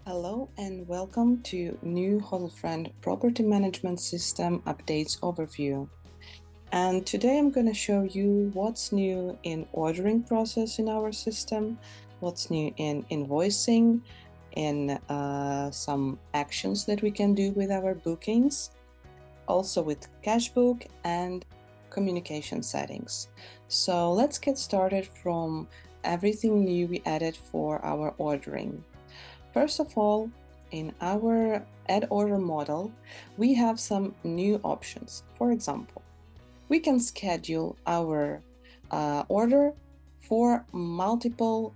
Hello and welcome to new HotelFriend Property Management System Updates Overview. And today I'm going to show you what's new in ordering process in our system, what's new in invoicing, in some actions that we can do with our bookings, also with cashbook and communication settings. So let's get started from everything new we added for our ordering. First of all, in our add order model, we have some new options. For example, we can schedule our order for multiple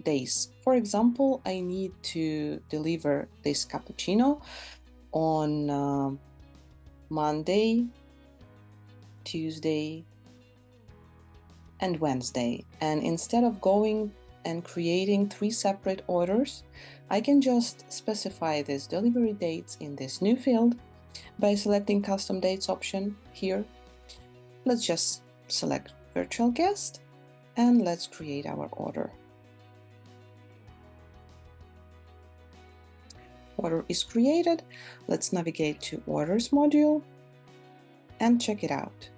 days. For example, I need to deliver this cappuccino on Monday, Tuesday, and Wednesday. And instead of going and creating 3 separate orders, I can just specify these delivery dates in this new field by selecting custom dates option here. Let's just select virtual guest and let's create our order. Order is created. Let's navigate to orders module and check it out.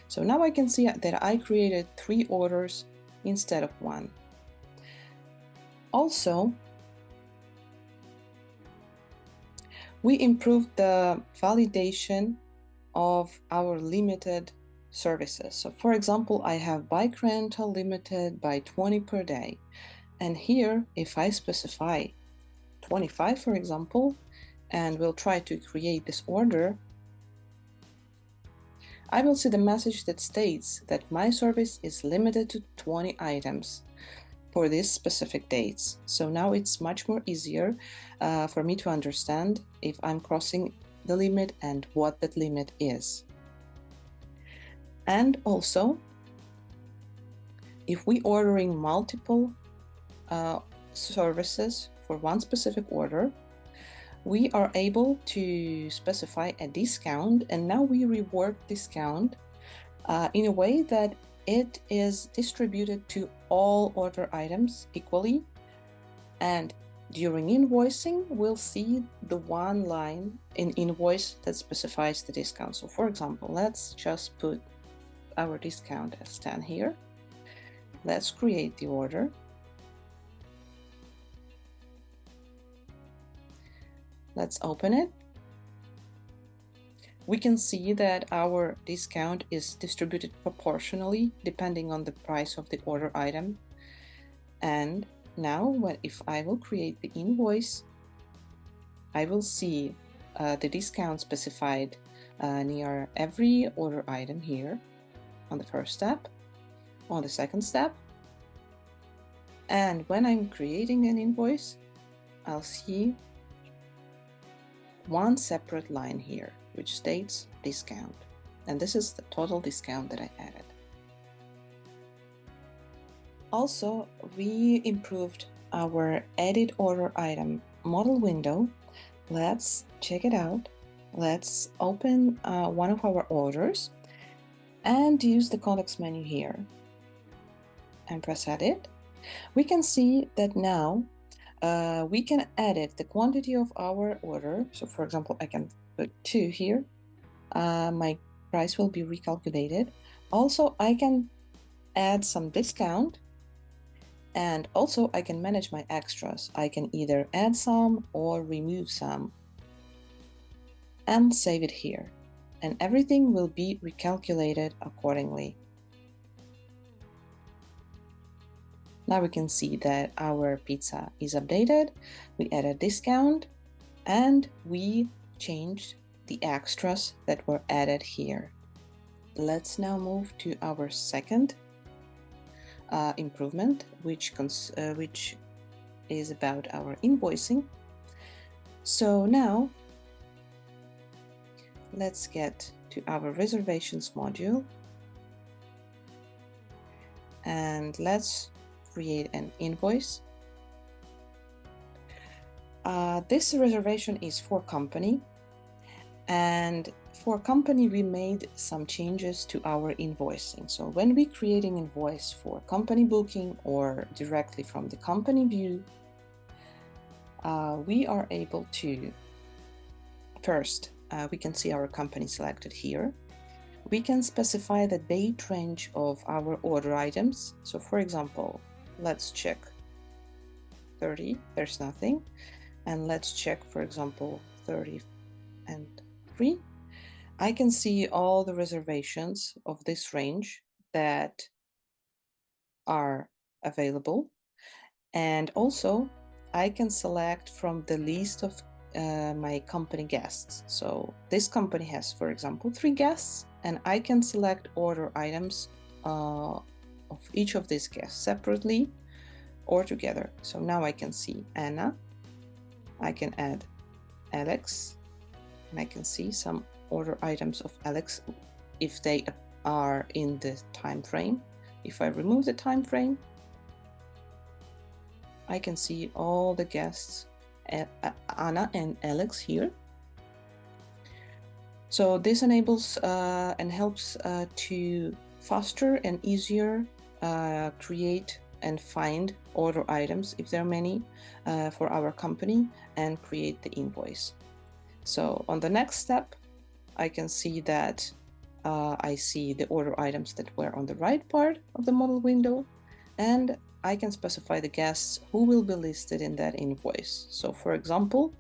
So now I can see that I created 3 orders instead of 1. Also, we improved the validation of our limited services. So for example, I have bike rental limited by 20 per day. And here, if I specify 25, for example, and we'll try to create this order, I will see the message that states that my service is limited to 20 items for these specific dates. So now it's much more easier for me to understand if I'm crossing the limit and what that limit is. And also, if we ordering multiple services for one specific order, we are able to specify a discount, and now we rework discount in a way that it is distributed to all order items equally. And during invoicing, we'll see the one line in invoice that specifies the discount. So for example, let's just put our discount as 10 here. Let's create the order. Let's open it. We can see that our discount is distributed proportionally depending on the price of the order item. And now, if I will create the invoice, I will see the discount specified near every order item here on the first step, on the second step. And when I'm creating an invoice, I'll see one separate line here, which states discount. And this is the total discount that I added. Also, we improved our edit order item model window. Let's check it out. Let's open one of our orders and use the context menu here and press edit. We can see that now we can edit the quantity of our order. So for example, I can put 2 here. My price will be recalculated. Also, I can add some discount, and also I can manage my extras. I can either add some or remove some and save it here. And everything will be recalculated accordingly. Now we can see that our pizza is updated, we added discount, and we changed the extras that were added here. Let's now move to our second improvement, which is about our invoicing. So now, let's get to our reservations module, and let's create an invoice. This reservation is for company, And for company, we made some changes to our invoicing. So when we create an invoice for company booking or directly from the company view, we are able to, first, we can see our company selected here. We can specify the date range of our order items. So for example, let's check 30, there's nothing. And let's check, for example, 30 and 3. I can see all the reservations of this range that are available. And also I can select from the list of my company guests. So this company has, for example, 3 guests, and I can select order items of each of these guests separately or together. So now I can see Anna, I can add Alex, and I can see some order items of Alex if they are in the time frame. If I remove the time frame, I can see all the guests, Anna and Alex here. So this enables and helps to faster and easier create and find order items, if there are many, for our company, and create the invoice. So on the next step, I can see that I see the order items that were on the right part of the model window, and I can specify the guests who will be listed in that invoice. So for example,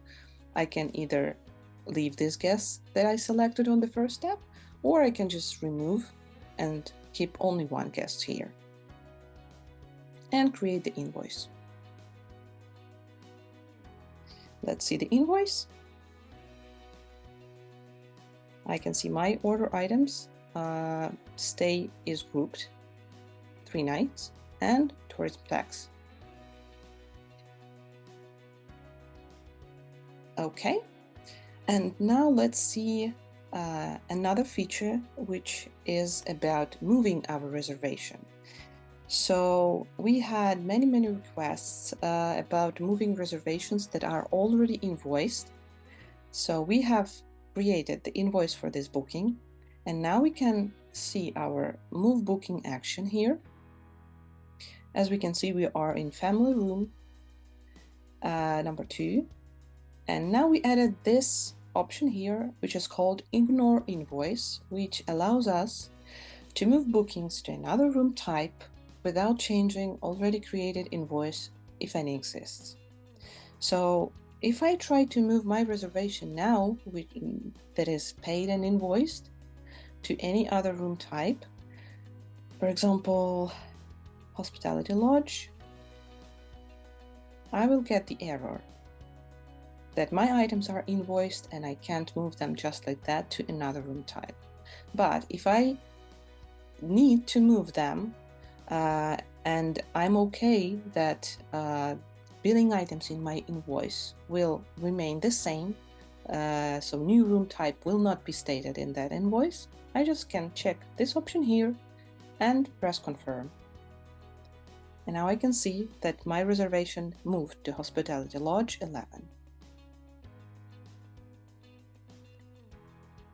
I can either leave these guests that I selected on the first step, or I can just remove and keep only one guest here and create the invoice. Let's see the invoice. I can see my order items. Stay is grouped 3 nights and tourist tax. Okay, and now let's see another feature, which is about moving our reservation. So we had many requests about moving reservations that are already invoiced. So we have created the invoice for this booking, and now we can see our move booking action here. As we can see, we are in family room number 2, and now we added this option here, which is called ignore invoice, which allows us to move bookings to another room type without changing already created invoice, if any exists. So if I try to move my reservation now, that is paid and invoiced, to any other room type, for example, hospitality lodge, I will get the error that my items are invoiced and I can't move them just like that to another room type. But if I need to move them, and I'm okay that billing items in my invoice will remain the same, so new room type will not be stated in that invoice, I just can check this option here and press confirm. And now I can see that my reservation moved to Hospitality Lodge 11.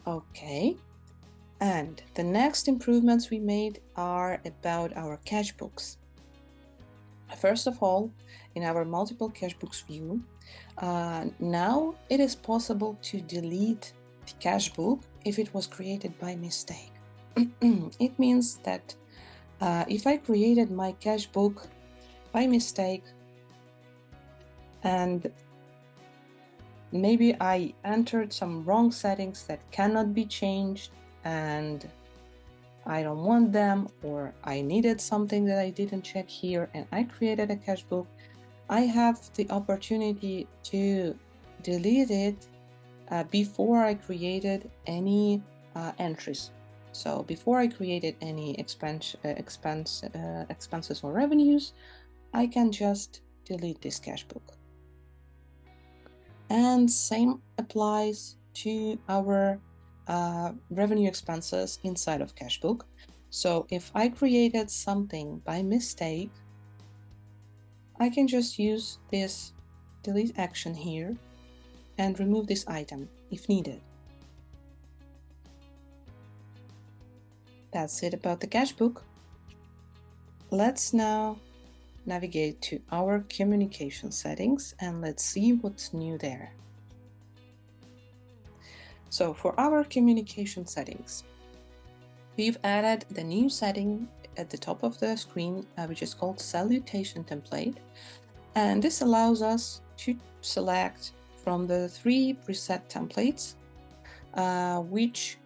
Okay, and the next improvements we made are about our cash books. First of all, in our multiple cash books view, now it is possible to delete the cash book if it was created by mistake. It means that if I created my cash book by mistake and maybe I entered some wrong settings that cannot be changed and I don't want them, or I needed something that I didn't check here and I created a cash book, I have the opportunity to delete it before I created any entries. So before I created any expenses or revenues, I can just delete this cash book. And same applies to our revenue expenses inside of cash book. So if I created something by mistake, I can just use this delete action here and remove this item if needed. That's it about the cash book. Let's now navigate to our communication settings and let's see what's new there. So for our communication settings, we've added the new setting at the top of the screen, which is called Salutation Template. And this allows us to select from the 3 preset templates, which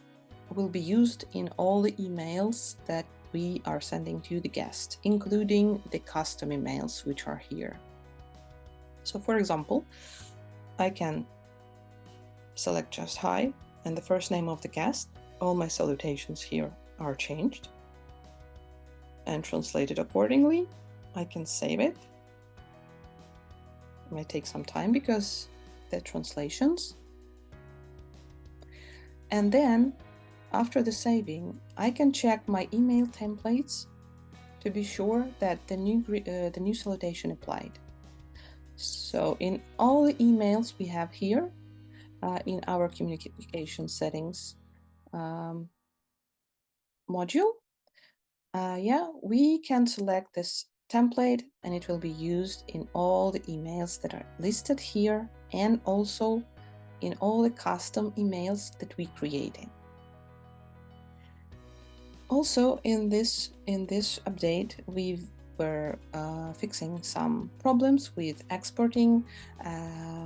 will be used in all the emails that we are sending to the guest, including the custom emails which are here. So for example, I can select just hi and the first name of the guest. All my salutations here are changed and translated accordingly. I can save it. It might take some time because they're translations. And then after the saving, I can check my email templates to be sure that the new salutation applied. So in all the emails we have here in our communication settings module, we can select this template and it will be used in all the emails that are listed here and also in all the custom emails that we created. Also in this update, we were fixing some problems with exporting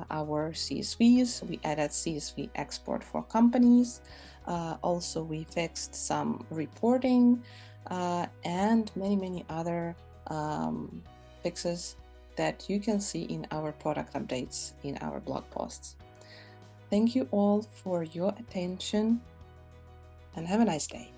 our CSVs. We added CSV export for companies. Also, we fixed some reporting and many other fixes that you can see in our product updates in our blog posts. Thank you all for your attention and have a nice day.